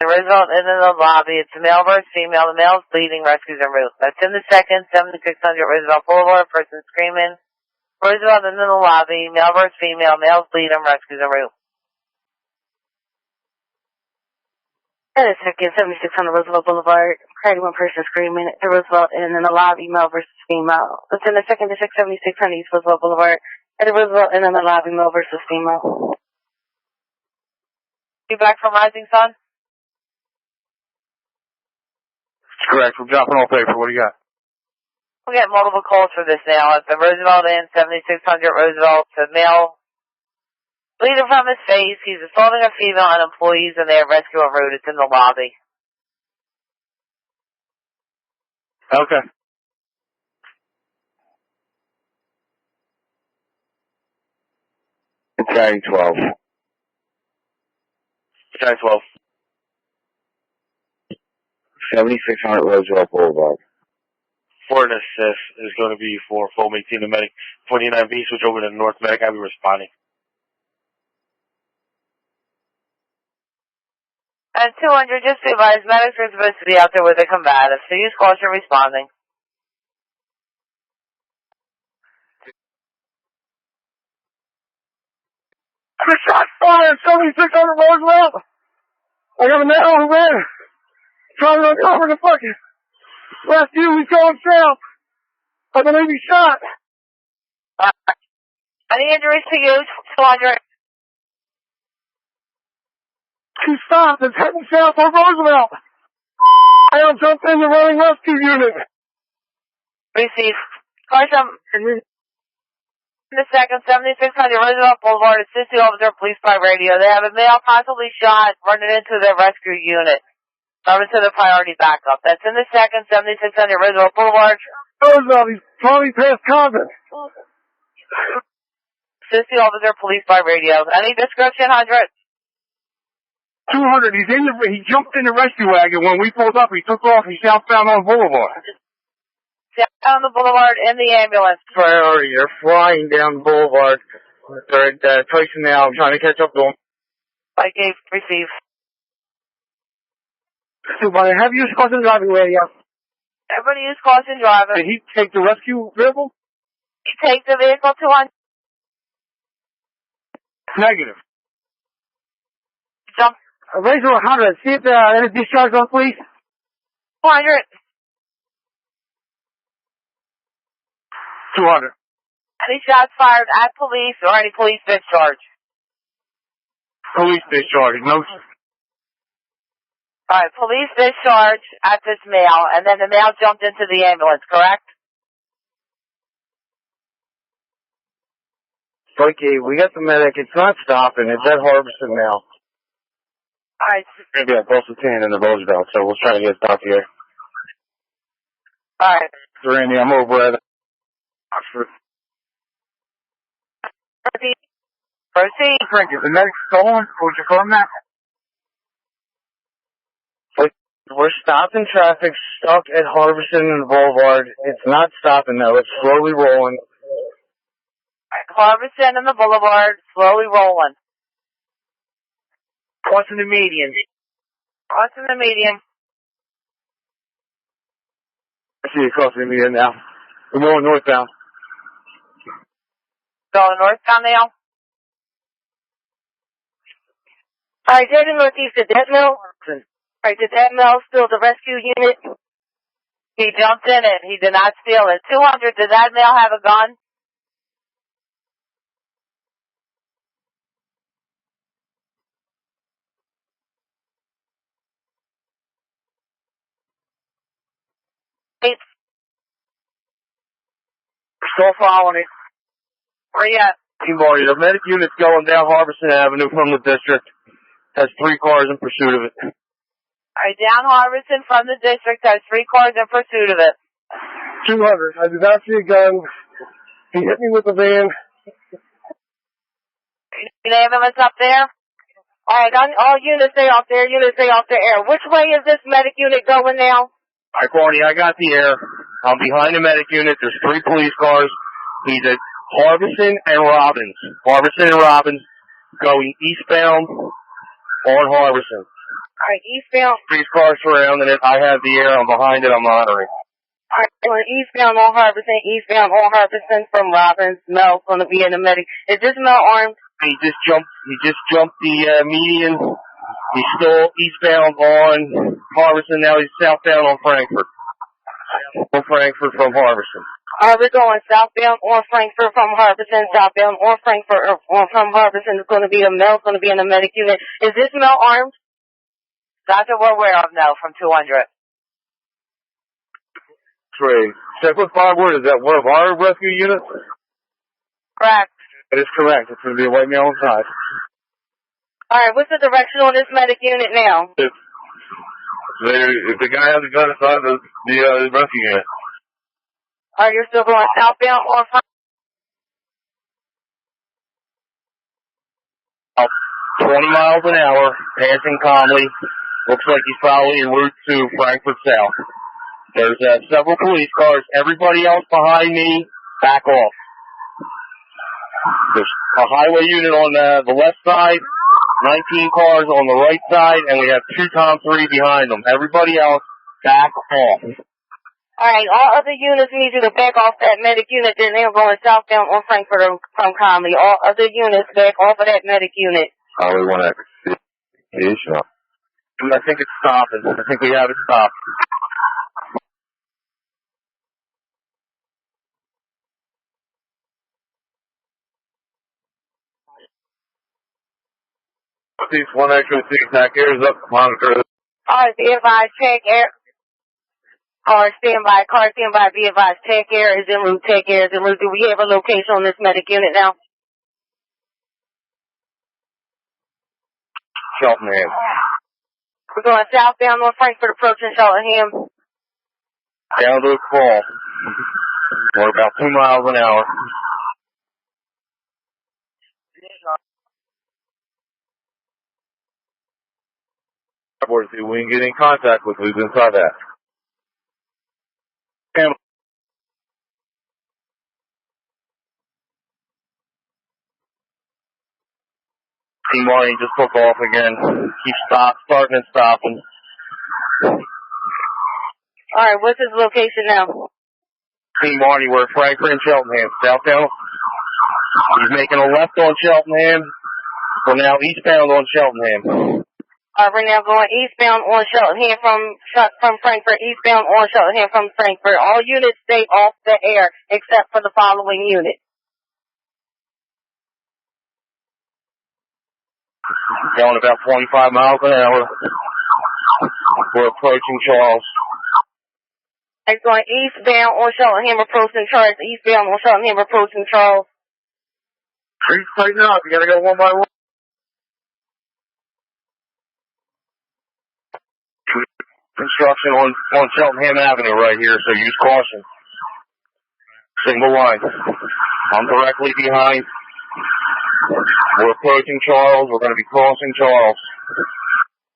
Roosevelt Inn in the lobby. It's a male versus female. The male's bleeding, rescues en route. That's in the second, 7600 Roosevelt Boulevard. Person screaming. Roosevelt Inn in the lobby. Male versus female. Male's bleeding, rescues en route. In the second, 7600 Roosevelt Boulevard. One person screaming. The Roosevelt Inn in the lobby. Male versus female. That's in the second, 7600 East Roosevelt Boulevard. The Roosevelt Inn in the lobby. Male versus female. You back from Rising Sun? Correct. We're dropping all paper. What do you got? We'll get multiple calls for this now. At the Roosevelt Inn, 7600 Roosevelt. The male bleeding from his face. He's assaulting a female and employees in their rescue en route. It's in the lobby. Okay. It's County 12. County 12. 7600 Roosevelt Boulevard. For an assist is going to be for full maintain the medic. 29B, switch over to North Medic. I'll be responding. At 200, just be advised, medics are supposed to be out there with a combative, so use caution responding. I shot fire at 7600 Roosevelt. I got a man on the van. Trying to uncover the fucking rescue. He's going south. I believe he's shot. Any injuries to you? 200. He stopped. It's heading south on Roosevelt. I am jumped in the running rescue unit. Receive. Caution. In the second, 7600 Roosevelt Boulevard, assist the officer, police by radio. They have a male possibly shot running into their rescue unit. Coming to the priority backup. That's in the second, 7600 Roosevelt Boulevard. Roosevelt, he's probably past Convent. Assist the officer, police by radio. Any description, 100? 200, he jumped in the rescue wagon. When we pulled up, he took off. He's southbound on Boulevard. Down the boulevard in the ambulance. Priority, they're flying down the boulevard. They're at Tyson now. I'm trying to catch up to them. I gave receive. Somebody, have you used caution driving radio? Everybody use caution driving. Did he take the rescue vehicle? He takes the vehicle 200. Negative. Jump. Raise 100. See if there's discharge on, please. 200. 200. Any shots fired at police or any police discharge? Police discharge. No. Alright, police discharge at this male, and then the male jumped into the ambulance, correct? Okay, we got the medic. It's not stopping. It's at Harbison now. Alright. Maybe at both the 10 and the Roosevelt, so we'll try to get stopped here. Alright. Randy, I'm over at Oxford. Proceed. Frank, is the medic stolen? Would you confirm that? We're stopping traffic, stuck at Harbison and Boulevard. It's not stopping though. It's slowly rolling. Harbison and the Boulevard, slowly rolling. Crossing the median. Crossing the median. I see you crossing the median now. We're going northbound. Going northbound now? Alright, heading northeast to that mill. Alright, did that male steal the rescue unit? He jumped in it. He did not steal it. 200, did that male have a gun? Still following it. Where you at? T-Marty, the medic unit's going down Harbison Avenue from the district. Has 3 cars in pursuit of it. Alright, down Harbison from the district, has 3 cars in pursuit of it. 200, I did not see a gun. He hit me with a van. An ambulance up there? Alright, all units stay off there, air. Which way is this medic unit going now? Alright, Barney, I got the air. I'm behind the medic unit. There's 3 police cars. He's at Harbison and Robbins. Harbison and Robbins going eastbound on Harbison. Alright, eastbound. Police cars surrounding it. I have the air. I'm behind it. I'm monitoring. Alright, going eastbound on Harbison from Robbins. Mel's gonna be in the medic. Is this Mel armed? He just jumped the median. He's still eastbound on Harbison. Now he's southbound on Frankfurt. On Frankfurt from Harbison. Alright, we're going southbound on Frankfurt from Harbison. Southbound on Frankfurt from Harbison is gonna be Mel's gonna be in the medic unit. Is this Mel armed? That's what we're aware of now from 200. Trey, check with forward. Is that one of our rescue units? Correct. That is correct. It's going to be a white male inside. Alright, what's the direction on this medic unit now? If the guy has a gun inside the rescue unit. Alright, you're still going southbound on Frankfurt? 20 miles an hour, passing calmly. Looks like he's probably en route to Frankfurt South. There's several police cars. Everybody else behind me, back off. There's a highway unit on the left side, 19 cars on the right side, and we have 2 Tom 3 behind them. Everybody else, back off. Alright, all other units need you to back off that medic unit. Then they're going southbound on Frankfurt from Conley. All other units back off of that medic unit. Highway 1 exit. I think it's stopping. I think we have it stopped. Cease 1 extra 6 attack air is up. Monitor. Alright, be advised, check air. Car standby, be advised, check air is en route, check air is en route. Do we have a location on this medic unit now? Cheltenham. We're going southbound on Frankfurt, approaching Cheltenham. Down to the crawl. We're about 2 miles an hour. See if we can get in contact with who's inside that. Team Marty just took off again. Keep starting and stopping. Alright, what's his location now? Team Marty, we're at Frankfurt and Cheltenham. Southbound. He's making a left on Cheltenham. We're now eastbound on Cheltenham. Alright, we're now going eastbound on Cheltenham from Frankfurt, eastbound on Cheltenham from Frankfurt. All units stay off the air except for the following unit. Going about 25 miles an hour. We're approaching Charles. It's going eastbound on Cheltenham, approaching Charles. Eastbound on Cheltenham, approaching Charles. Trees tighten up. You gotta go one by one. Construction on Cheltenham Avenue right here, so use caution. Single line. I'm directly behind. We're approaching Charles. We're going to be crossing Charles.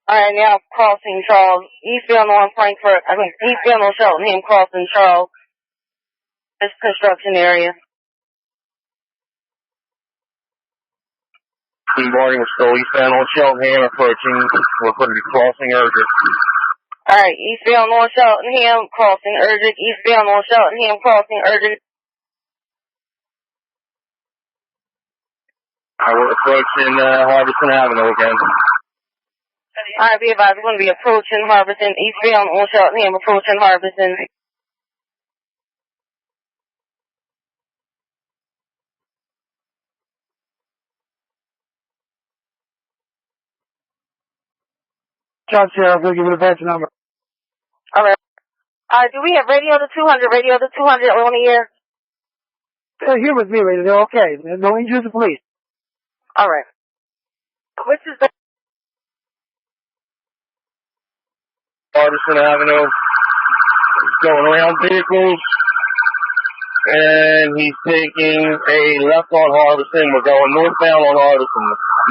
Alright, now crossing Charles. Eastbound on eastbound on Cheltenham, crossing Charles. This construction area. Team Barney, we're still eastbound on Cheltenham, approaching. We're going to be crossing Urgent. Alright, eastbound on Cheltenham, crossing Urgent. Eastbound on Cheltenham, crossing Urgent. We're approaching Harbison Avenue again. Alright, be advised, we're going to be approaching Harbison. Eastbound on Cheltenham, approaching Harbison. John Sheriff, we'll give you the badge number. Alright. Do we have radio to 200? Radio to 200 on the air? They're here with me, lady. They're okay. There's no injuries to police. Alright. Which is the... Harbison Avenue. He's going around vehicles. And he's taking a left on Harbison. We're going northbound on Harbison.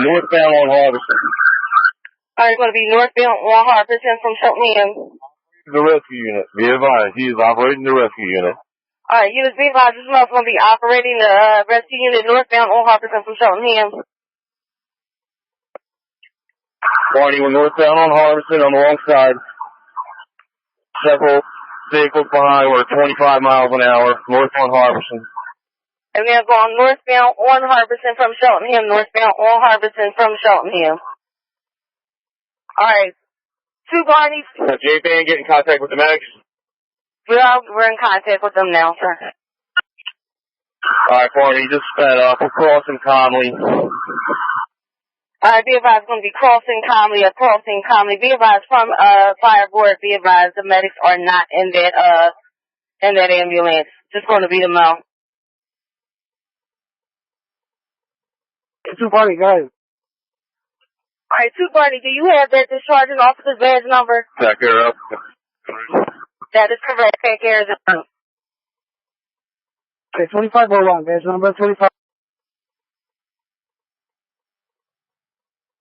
Northbound on Harbison. Alright, going to be northbound on Harbison from Cheltenham. The rescue unit. Be advised, he is operating the rescue unit. Alright, units be advised, this is going to be operating the rescue unit northbound on Harbison from Cheltenham. Barney, we're northbound on Harbison on the wrong side. Several vehicles behind. We're 25 miles an hour, north on Harbison. And they're going northbound on Harbison from Cheltenham, northbound on Harbison from Cheltenham. Alright. 2 Barneys. J-Band, get in contact with the medics. We're in contact with them now, sir. Alright, Barney, just sped up. We're crossing Conley. Alright, be advised, going to be crossing Conley. Be advised from, fire board, be advised, the medics are not in that ambulance. Just going to be the mount. 2 Barney, go ahead. Alright, 2 Barney, do you have that discharging officer's badge number? Back her up. That is correct. Take care of it. Okay, 25 01, badge number 25.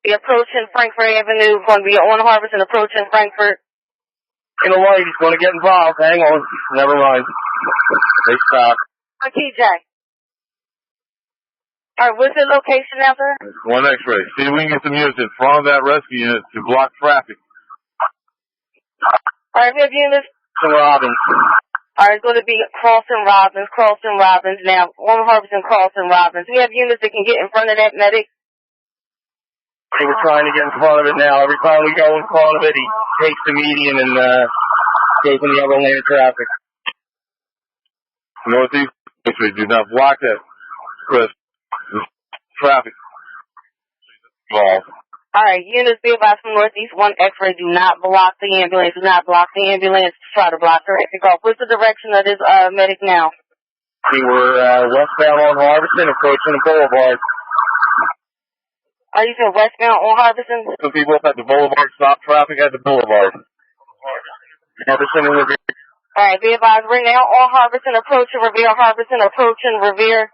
Be approaching Frankfurt Avenue, going to be on Harbison, approaching Frankfurt. You know what, he's going to get involved. Hang on. Never mind. They stopped. Okay, Jack. Alright, what's the location now, sir? One X-ray. See if we can get some units in front of that rescue unit to block traffic. Alright, we have units. Robbins. Alright, it's going to be crossing Robbins now. On Harbison, crossing Robbins. We have units that can get in front of that medic. They were trying to get in front of it now. Every time we go in front of it, he takes the median and goes in the other lane of traffic. Northeast X-ray, do not block that, Chris. Traffic. Alright, units be advised from Northeast 1 X-ray, do not block the ambulance. Try to block traffic off. What's the direction of this medic now? We were westbound on Harbison, approaching the boulevard. Are you saying westbound on Harbison? Some people up at the boulevard, stop traffic at the boulevard. Harbison and Revere. Alright, be advised, we're now on Harbison, approaching Revere, Harbison, approaching Revere.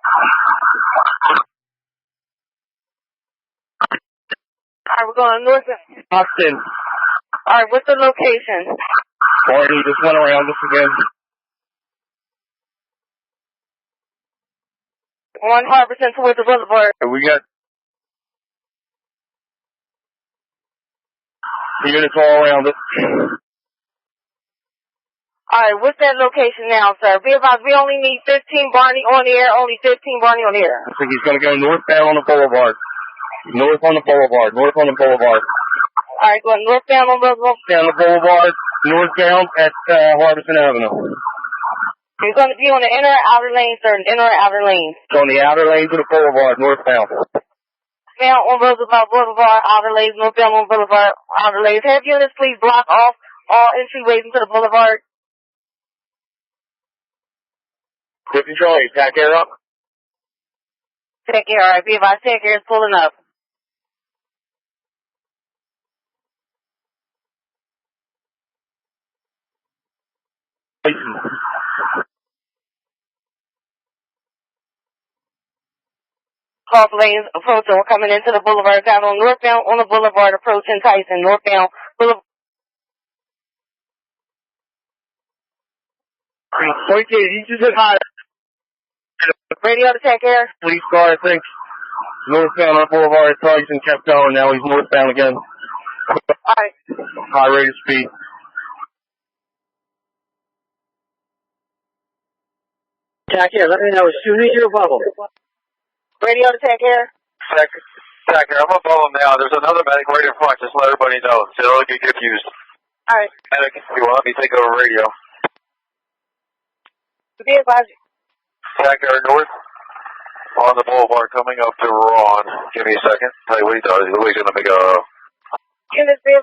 Alright, we're going north. Austin. Alright, what's the location? Barney just went around us again. On Harbison towards the boulevard. And we got units all around it. Alright, what's that location now, sir? Be advised, we only need 15 Barney on the air, only 15 Barney on the air. I think he's going to go northbound on the boulevard. North on the boulevard. Alright, going northbound on the boulevard. Down the boulevard, northbound at Harbison Avenue. You're going to be on the inner or outer lane, sir, inner or outer lane. It's on the outer lanes of the boulevard, northbound. Down on Roosevelt Boulevard, outer lanes, northbound on Boulevard, outer lanes. Have units please block off all entryways into the boulevard. Quick control, you tack air up. Take care, alright, be advised, take care, it's pulling up. Cross lanes approaching, we're coming into the boulevard, down on northbound on the boulevard, approaching Tyson, northbound boulevard. Okay, he just hit high. Radio to take care. Police car, I think. Northbound on Boulevard, Tyson kept going, now he's northbound again. Alright. High rate of speed. Jack, here, let me know as soon as you're above them. Radio to take care. Sector, I'm above him now. There's another medic right in front. Just let everybody know. So they don't get confused. Alright. Medic, if you want, let me take over radio. Be advised. Sector north on the boulevard coming up to Ron. Give me a second. Tell you what he does. He's always going to make a... Units be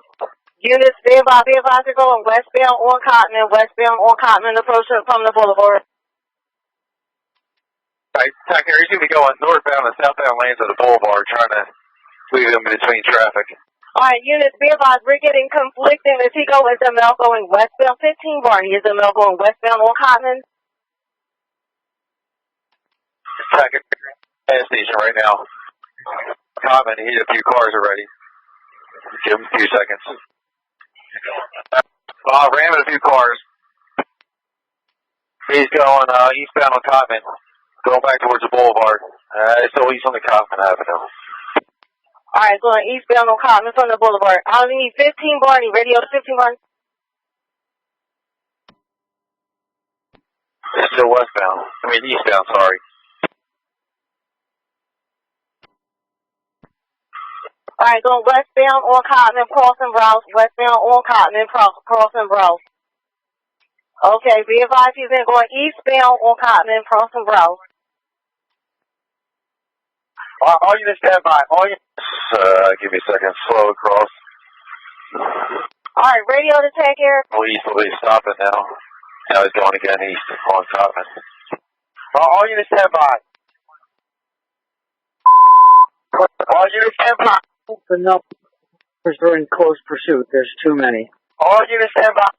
advised to going westbound on Cotman, approaching from the boulevard. Right, Sector, he's going to be going northbound and southbound lanes of the boulevard, trying to leave him between traffic. Alright, units be advised, we're getting conflicting. Is he going, is ML going westbound? 15 Barney, is ML going westbound on Cotman? Second gas station right now. Common, he hit a few cars already. Give him a few seconds. Ramming a few cars. He's going eastbound on Common. Going back towards the boulevard. Still east on the Common Avenue. Alright, going eastbound on Cotman from the Boulevard. I only need 15 Barney. Radio to 15 Barney. It's still westbound. I mean eastbound, sorry. Alright, going westbound on Cotman, crossing Browse. Westbound on Cotman, crossing Browse. Okay, be advised he's been going eastbound on Cotman, crossing Browse. All units stand by. All units. Give me a second. Slow across. Alright, radio to take care. Police will be stopping now. Now he's going again east on Cotman. All units stand by. All units stand by. The numbers are in close pursuit. There's too many. All units stand by.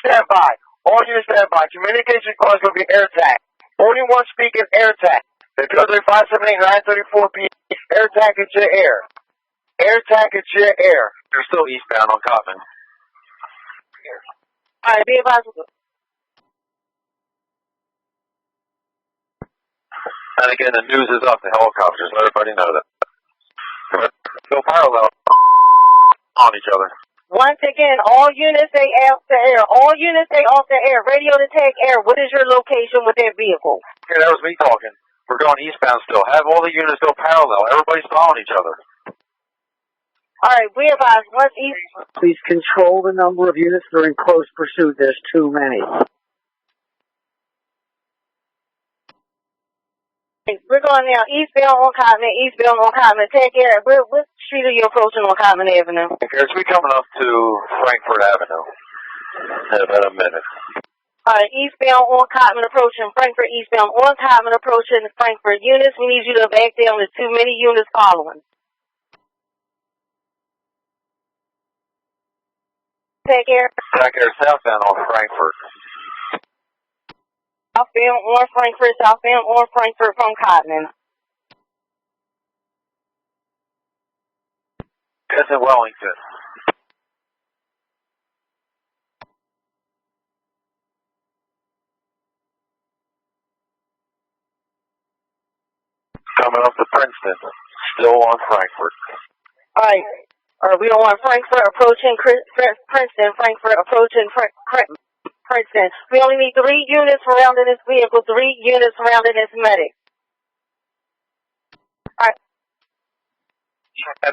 Stand by. All units stand by. Communication calls will be air tag. Only one speaker is air tag. The Philadelphia 578-934 p. Air tag at your air. Air tag at your air. They're still eastbound on Cotman. Alright, be advised. And again, the news is up. The helicopters. Let everybody know that. Go parallel on each other. Once again, all units stay off the air. All units stay off the air. Radio to take air. What is your location with that vehicle? Okay, that was me talking. We're going eastbound still. Have all the units go parallel. Everybody's following each other. Alright, we advise once east. Please control the number of units that are in close pursuit. There's too many. We're going now eastbound on Cotman, eastbound on Cotman. Take care. What street are you approaching on Cotman Avenue? Okay, so we're coming up to Frankfurt Avenue in about a minute. Alright, eastbound on Cotman approaching Frankfurt, eastbound on Cotman approaching Frankfurt. Units, we need you to back down. There's too many units following. Take care. Back there southbound on Frankfurt. Southbound on Frankfurt from Cotman. That's in Wellington. Coming up to Princeton. Still on Frankfurt. Alright. We don't want Frankfurt approaching Princeton. Frankfurt approaching Princeton. We only need 3 units surrounding this vehicle. 3 units surrounding this medic. Alright.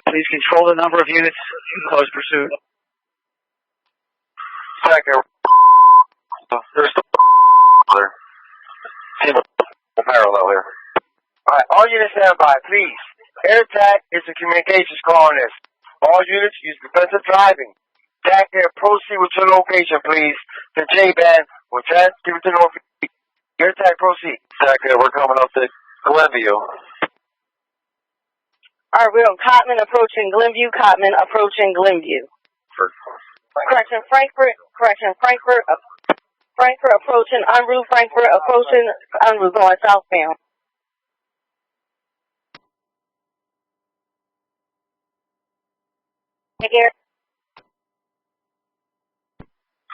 Please control the number of units in close pursuit. Second. There's still parallel here. Alright, all units stand by, please. Air tag is a communications call on this. All units use defensive driving. Tag there, proceed with your location, please. The J-band will give it to North. Air tag, proceed. Tag there, we're coming up to Glenview. Alright, we're on Cotman approaching Glenview. Cotman approaching Glenview. Correction, Frankfurt approaching Unruh. Frankfurt approaching Unruh, going southbound.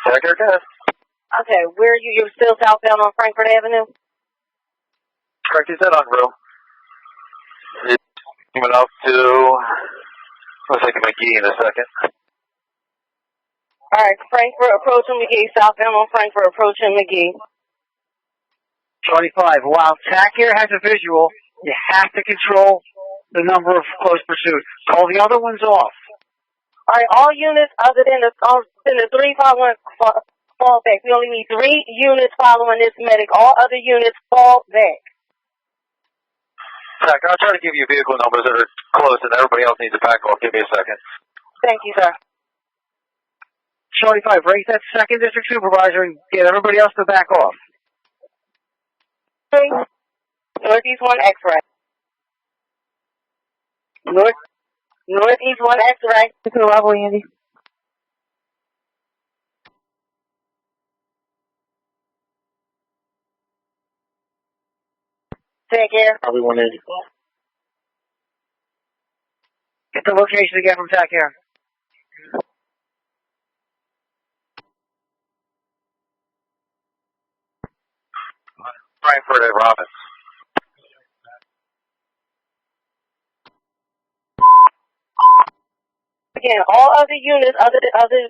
Second, good. Okay, where are you? You're still southbound on Frankfurt Avenue? Correct, you said Unruh. It's coming up to, looks like McGee in a second. Alright, Frankfurt approaching McGee. Southbound on Frankfurt approaching McGee. 25. While TAC here has a visual, you have to control the number of close pursuit. Call the other ones off. Alright, all units other than the 351 fall back. We only need 3 units following this medic. All other units fall back. Zach, I'll try to give you vehicle numbers that are close and everybody else needs to back off. Give me a second. Thank you, sir. 25, raise that second district supervisor and get everybody else to back off. Northeast 1 X-ray. Northeast 1 X-ray. To the level, Andy. Take care. Probably 180. Get the location again from TAC here. Frankfurt at Robbins. Again, all other units other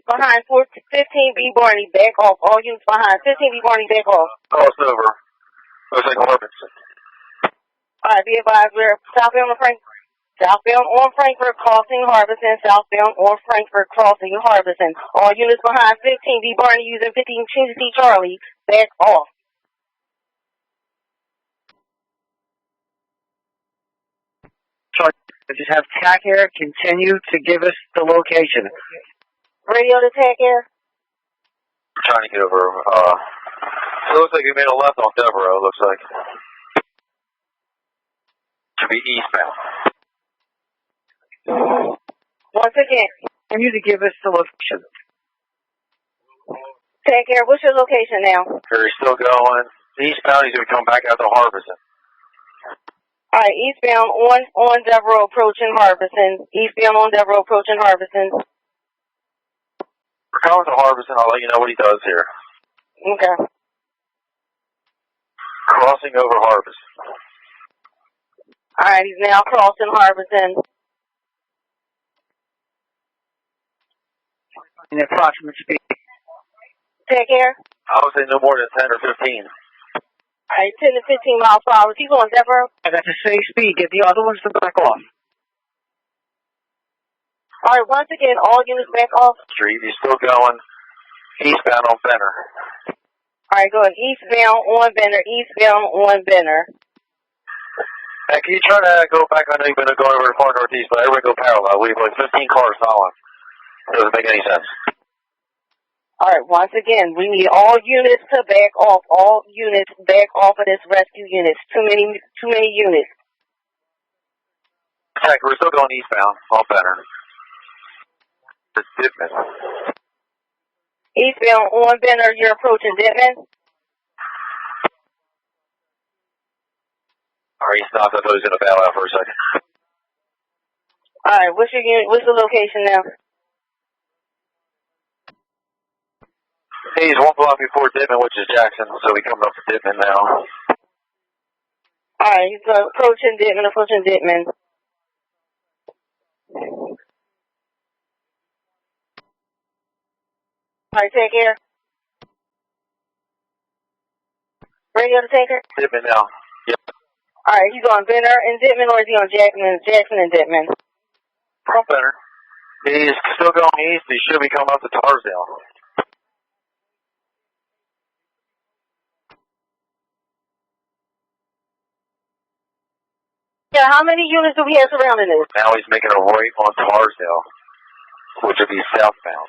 behind 15B Barney, back off. All units behind 15B Barney, back off. Cross over. Looks like Harbison. Alright, be advised, we're southbound on Frankfurt, crossing Harbison, southbound on Frankfurt, crossing Harbison. All units behind 15B Barney using 15 Trinity Charlie, back off. Charlie, just have TAC Air continue to give us the location. Radio to TAC Air. We're trying to get over, it looks like we made a left on Devereaux, it looks like. Should be eastbound. Once again. Continue to give us the location. TAC Air, what's your location now? He's still going. Eastbound, he's going to come back out to Harbison. Alright, eastbound on Devereaux approaching Harbison. Eastbound on Devereaux approaching Harbison. We're coming to Harbison, I'll let you know what he does here. Okay. Crossing over Harbison. Alright, he's now crossing Harbison. In approximate speed. TAC Air. I would say no more than 10 or 15. Alright, 10 to 15 miles per hour. He's on Devereaux. That's a safe speed. Get the other ones to back off. Alright, once again, all units back off. Street, he's still going. Eastbound on Benner. Alright, going eastbound on Benner. Eastbound on Benner. Hey, can you try to go back? I know you've been going over to far northeast, but everybody go parallel. We have like 15 cars following. It doesn't make any sense. Alright, once again, we need all units to back off. All units back off of this rescue units. Too many units. Heck, we're still going eastbound on Benner. It's Dittman. Eastbound on Benner, you're approaching Dittman. Alright, he stopped. I thought he was going to bail out for a second. Alright, what's your unit? What's the location now? He's one block before Dittman, which is Jackson, so we coming up to Dittman now. Alright, he's approaching Dittman. Alright, take care. Radio to take her? Dittman now. Yep. Alright, he's on Benner and Dittman, or is he on Jackson and Dittman? From Benner. He's still going east. He should be coming up to Tarsdale. Yeah, how many units do we have surrounding this? Now he's making a right on Tarsdale, which would be southbound.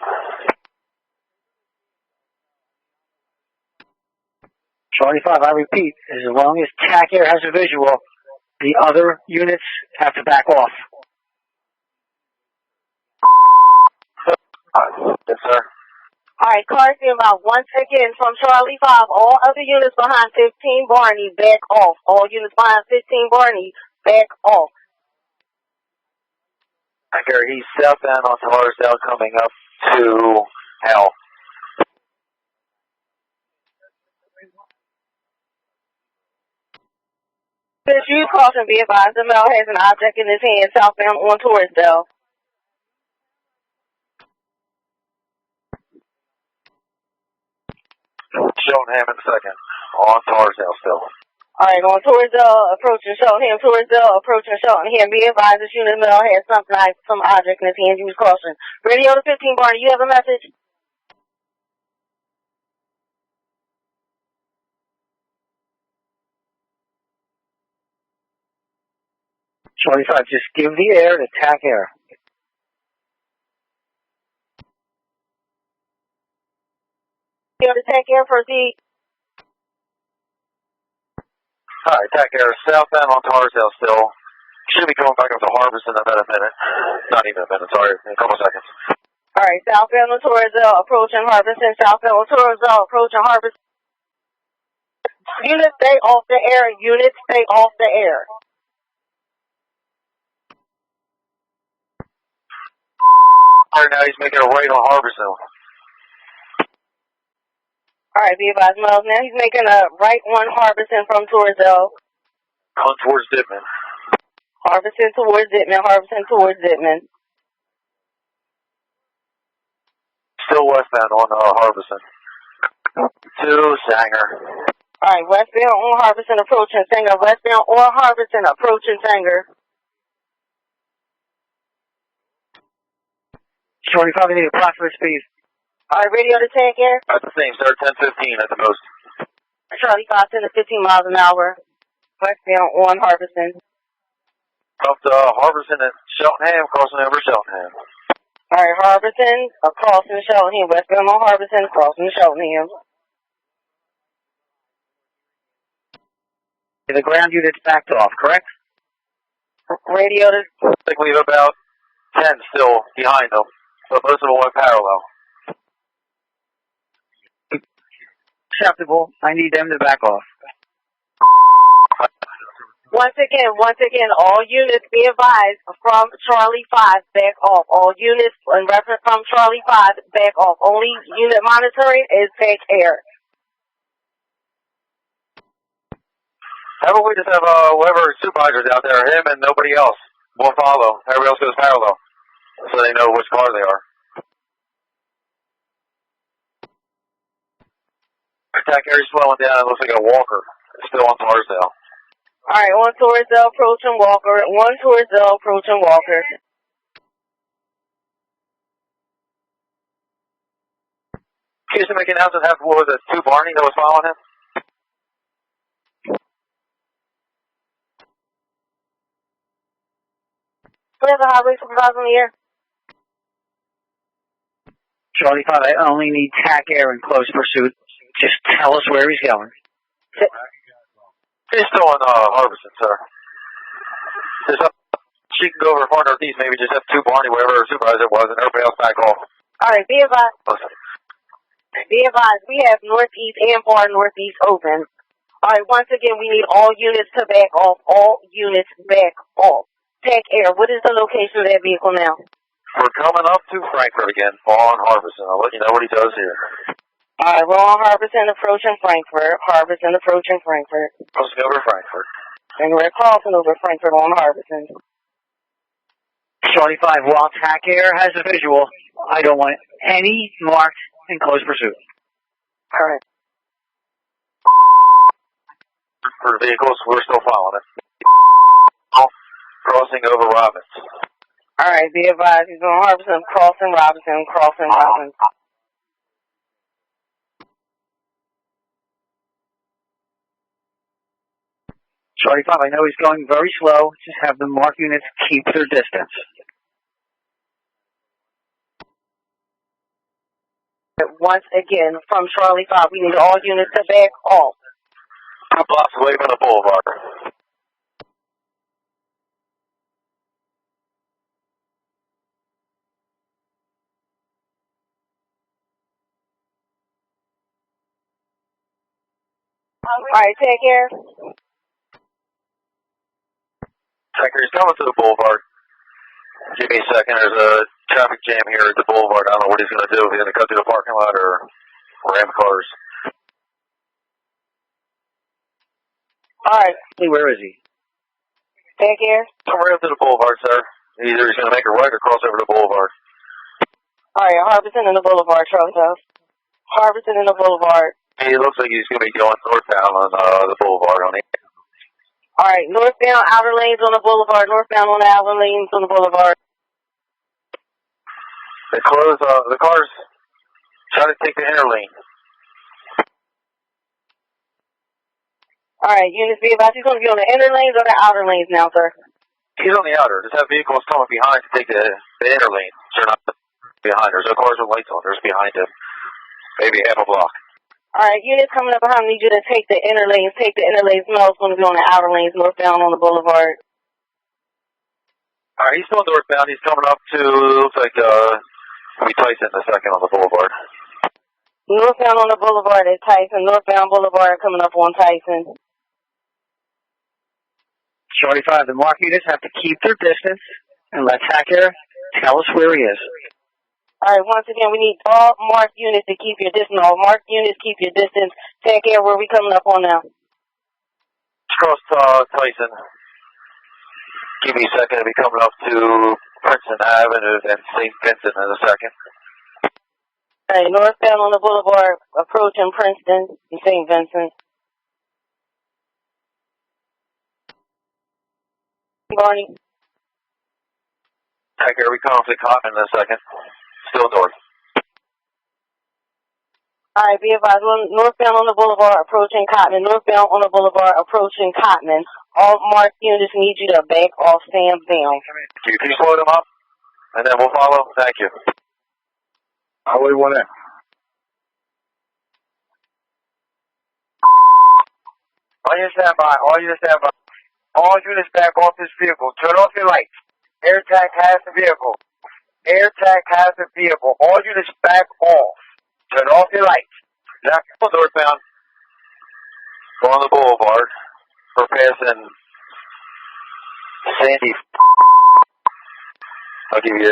Charlie 5, I repeat, as long as TAC Air has a visual, the other units have to back off. Yes, sir. Alright, cars inbound. Once again, from Charlie 5, all other units behind 15 Barney, back off. All units behind 15 Barney, back off. He's southbound on Tarsdale coming up to Hell. Since you caution, be advised, the male has an object in his hand southbound on Torresdale. Cheltenham in a second. On Tarsdale still. Alright, on Torresdale, approaching Cheltenham. Torresdale, approaching Cheltenham. Be advised, this unit male has some object in his hand. Use caution. Radio to 15 Barney, you have a message? Charlie 5, just give the air to TAC Air. Radio to TAC Air, proceed. Alright, TAC Air southbound on Tarsdale still. Should be going back up to Harbison in about a minute. Not even a minute, sorry, in a couple seconds. Alright, southbound on Torresdale, approaching Harbison. Southbound on Torresdale, approaching Harbison. Units, stay off the air. Units, stay off the air. Alright, now he's making a right on Harbison. Alright, be advised, Miles. Now he's making a right on Harbison from Torresdale. On towards Dittman. Harbison towards Dittman. Harbison towards Dittman. Still westbound on Harbison. To Sanger. Alright, westbound on Harbison approaching Sanger. Westbound on Harbison approaching Sanger. Shorty, probably need approximate speed. Alright, radio to Tag Air. That's the same, sir. 10-15 at the most. Charlie 5, 10 to 15 miles an hour. Westbound on Harbison. Up to Harbison and Cheltenham, crossing over Cheltenham. Alright, Harbison, crossing Cheltenham. Westbound on Harbison, crossing Cheltenham. The ground unit's backed off, correct? Radio to... I think we have about 10 still behind them, but most of them went parallel. Acceptable. I need them to back off. Once again, all units be advised from Charlie 5, back off. All units in reference from Charlie 5, back off. Only unit monitoring is Tag Air. How about we just have whoever supervisor's out there, him and nobody else. We'll follow. Everybody else goes parallel, so they know which car they are. Attack area's slowing down. It looks like a walker. It's still on Tarsdale. Alright, on Torresdale, approaching Walker. One Torresdale, approaching Walker. Can you make an announcement have what was it, 2 Barney that was following him? We have a highway supervisor in the air. Charlie 5, I only need TAC Air in close pursuit. Just tell us where he's going. He's still in Harbison, sir. She can go over far northeast, maybe just have 2 Barney, wherever her supervisor was, and everybody else back off. Alright, be advised. Be advised, we have northeast and far northeast open. Alright, once again, we need all units to back off. All units back off. Tag Air, what is the location of that vehicle now? We're coming up to Frankfurt again, on Harbison. I'll let you know what he does here. Alright, we're on Harbison approaching Frankfurt. Harbison approaching Frankfurt. Crossing over Frankfurt. And we're crossing over Frankfurt on Harbison. Charlie 5, while TAC Air has a visual, I don't want any marked in close pursuit. Alright. For the vehicles, we're still following it. Crossing over Robbins. Alright, be advised, he's on Harbison, crossing Robinson, crossing Robinson. Charlie 5, I know he's going very slow. Just have the marked units keep their distance. Once again, from Charlie 5, we need all units to back off. 2 blocks away from the boulevard. Alright, take care. Checker, he's coming to the boulevard. Give me a second. There's a traffic jam here at the boulevard. I don't know what he's going to do. He's going to cut through the parking lot or ram cars. Alright. Where is he? Take care. Come right up to the boulevard, sir. Either he's going to make a right or cross over the boulevard. Alright, Harbison in the boulevard, Charlie House. Harbison in the boulevard. He looks like he's going to be going northbound on the boulevard on it. Alright, northbound outer lanes on the boulevard, northbound on the outer lanes on the boulevard. They close, the cars try to take the inner lane. Alright, units be advised, he's going to be on the inner lanes or the outer lanes now, sir? He's on the outer. Just have vehicles coming behind to take the inner lane. So they're not behind. There's no cars with lights on. There's behind him. Maybe half a block. Alright, units coming up behind me, need you to take the inner lanes. Take the inner lanes. No, it's going to be on the outer lanes, northbound on the boulevard. Alright, he's still northbound. He's coming up to, looks like, we Tyson in a second on the boulevard. Northbound on the boulevard is Tyson. Northbound boulevard coming up on Tyson. Charlie 5, the marked units have to keep their distance and let TAC Air tell us where he is. Alright, once again, we need all marked units to keep your distance. All marked units keep your distance. Take care, where we coming up on now? Cross Tyson. Give me a second to be coming up to Princeton Avenue and St. Vincent in a second. Alright, northbound on the boulevard, approaching Princeton and St. Vincent. Barney. Tiger, we come to Cotton in a second. Still north. Alright, be advised, northbound on the boulevard, approaching Cotton. Northbound on the boulevard, approaching Cotton. All marked units need you to back off, stand down. Can you slow them up? And then we'll follow. Thank you. Highway 1X. On your standby. On your standby. All units back off this vehicle. Turn off your lights. Air tag has the vehicle. Air tag has the vehicle. All units back off. Turn off your lights. Now, northbound. Go on the boulevard. We're passing Sandy. I'll give you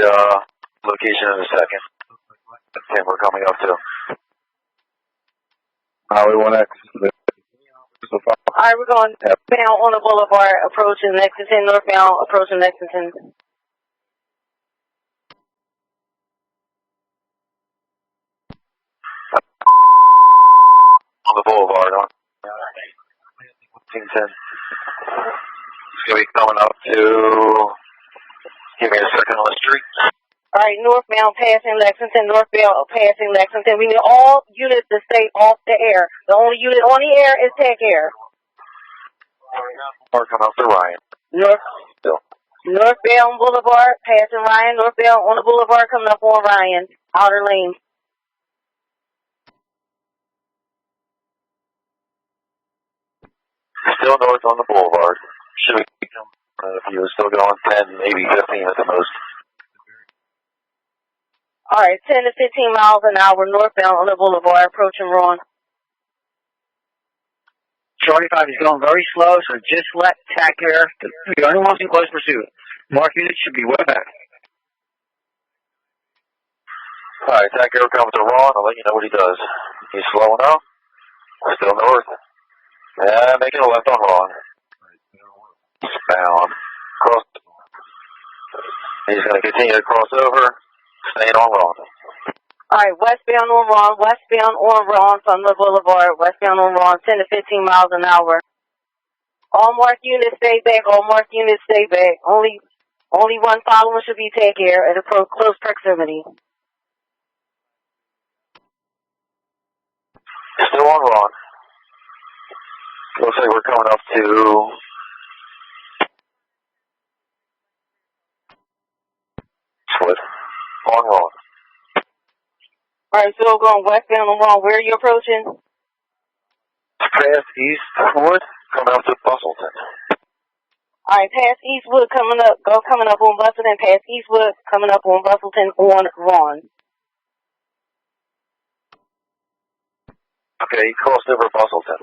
location in a second. And we're coming up to Highway 1X. Alright, we're going down on the boulevard, approaching Lexington, northbound, approaching Lexington. on the boulevard on Lexington. It's going to be coming up to, give me a second on the street. Alright, northbound passing Lexington, northbound passing Lexington. We need all units to stay off the air. The only unit on the air is Tech Air. Or come up to Ryan. Northbound Boulevard, passing Ryan. Northbound on the boulevard, coming up on Ryan. Outer lane. Still north on the boulevard. Should be, if you were still going 10, maybe 15 at the most. Alright, 10 to 15 miles an hour northbound on the boulevard, approaching Ron. Charlie 5 is going very slow, so just let TAC Air, the only ones in close pursuit. Mark units should be way back. Alright, TAC Air comes to Ron. I'll let you know what he does. He's slowing up. Still north. Yeah, making a left on Ron. Bound. Cross. He's going to continue to cross over. Staying on Ron. Alright, westbound on Ron, westbound on Ron from the boulevard, westbound on Ron, 10 to 15 miles an hour. All marked units stay back, all marked units stay back. Only one following should be Tech Air at a close proximity. Still on Ron. Looks like we're coming up to Swift. On Ron. Alright, so going westbound on Ron, where are you approaching? Past Eastwood, coming up to Bustleton. Alright, past Eastwood coming up on Bustleton, past Eastwood coming up on Bustleton on Ron. Okay, he crossed over Bustleton.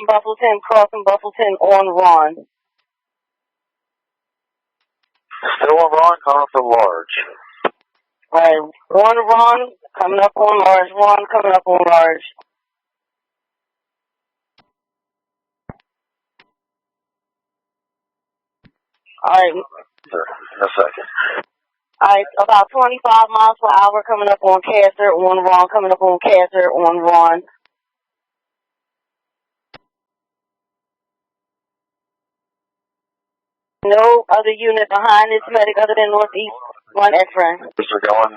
Bustleton, crossing Bustleton on Ron. Still on Ron, coming up to Large. Alright, Ron, coming up on Large, Ron coming up on Large. Alright. In a second. Alright, about 25 miles per hour coming up on Castor, on Ron, coming up on Castor, on Ron. No other unit behind this medic other than Northeast 1 X-ray. We're going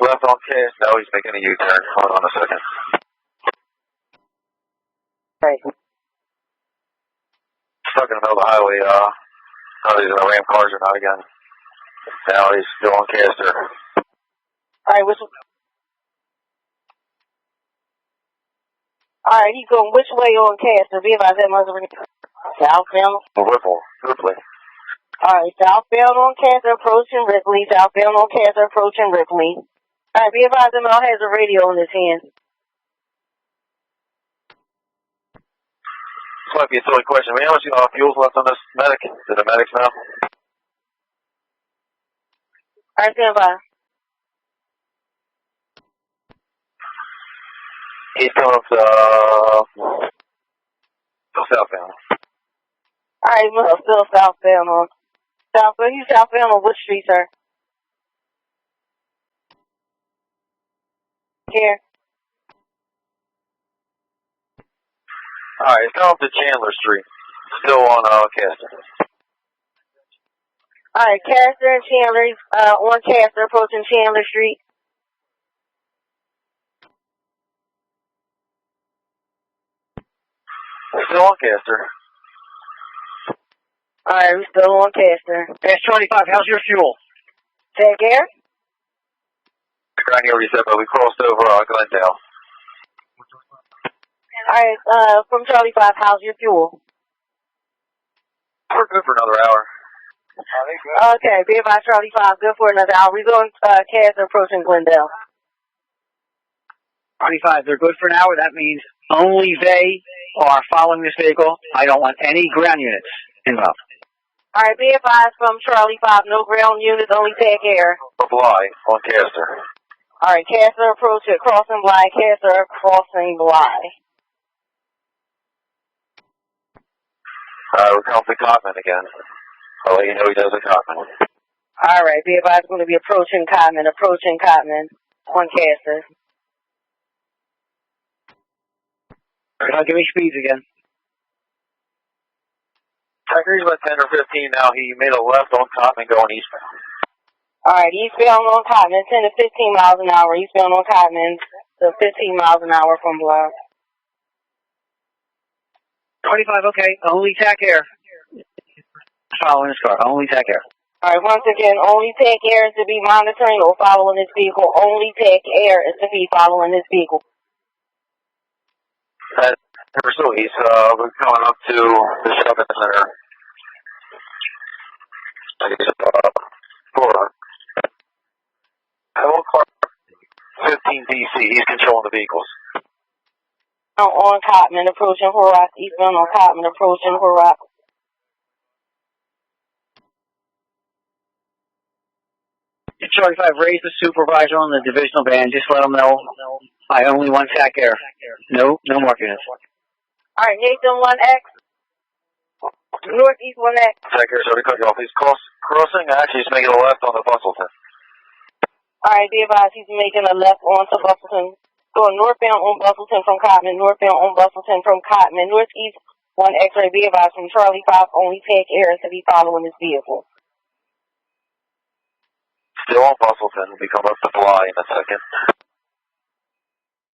left on Cast. No, he's making a U-turn. Hold on a second. Right. Stuck in the middle of the highway. How he's going to ram cars or not again. Now he's still on Castor. Alright, Alright, he's going which way on Castor? Be advised that must be southbound. Ripley. Alright, southbound on Castor, approaching Ripley. Southbound on Castor, approaching Ripley. Alright, be advised that Mel has a radio in his hand. This might be a silly question. How much fuel's left on this medic? Is it a medic now? Alright, stand by. He's coming up to southbound. Alright, Mel, still southbound on. He's southbound on which street, sir? Air. Alright, it's down to Chandler Street. Still on Castor. Alright, Castor and Chandler, on Castor, approaching Chandler Street. Still on Castor. Alright, we're still on Castor. S25, how's your fuel? Tech Air? Ground you already said, but we crossed over Glendale. Alright, from Charlie 5, how's your fuel? We're good for another hour. Okay, be advised, Charlie 5, good for another hour. We're going Castor, approaching Glendale. 25, they're good for an hour. That means only they are following this vehicle. I don't want any ground units involved. Alright, be advised from Charlie 5, no ground units, only Tech Air. Bly on Castor. Alright, Castor approach at crossing Bly, Castor crossing Bly. We're coming to Cotman again. I'll let you know he does a Cotman. Alright, be advised, going to be approaching Cotman on Castor. Now give me speeds again. He's about 10 or 15 now. He made a left on Cotman going eastbound. Alright, eastbound on Cotman, 10 to 15 miles an hour. Eastbound on Cotman, to 15 miles an hour from Bly. 25, okay. Only Tech Air. Following this car. Only Tech Air. Alright, once again, only Tech Air is to be monitoring or following this vehicle. Only Tech Air is to be following this vehicle. At Roosevelt East, we're coming up to the shopping center. Hello, Clark. 15 DC. He's controlling the vehicles. On Cotman, approaching Horrock. Eastbound on Cotman, approaching Horrock. Charlie 5, raise the supervisor on the divisional van. Just let them know I only want Tech Air. No more units. Alright, Nathan 1X. Northeast 1X. Tech Air's already cut you off. He's crossing. Actually, he's making a left on the Bustleton. Alright, be advised, he's making a left onto Bustleton. Going northbound on Bustleton from Cotman, northbound on Bustleton from Cotman, northeast 1 X-ray, be advised from Charlie 5, only Tech Air is to be following this vehicle. Still on Bustleton. We come up to Bly in a second.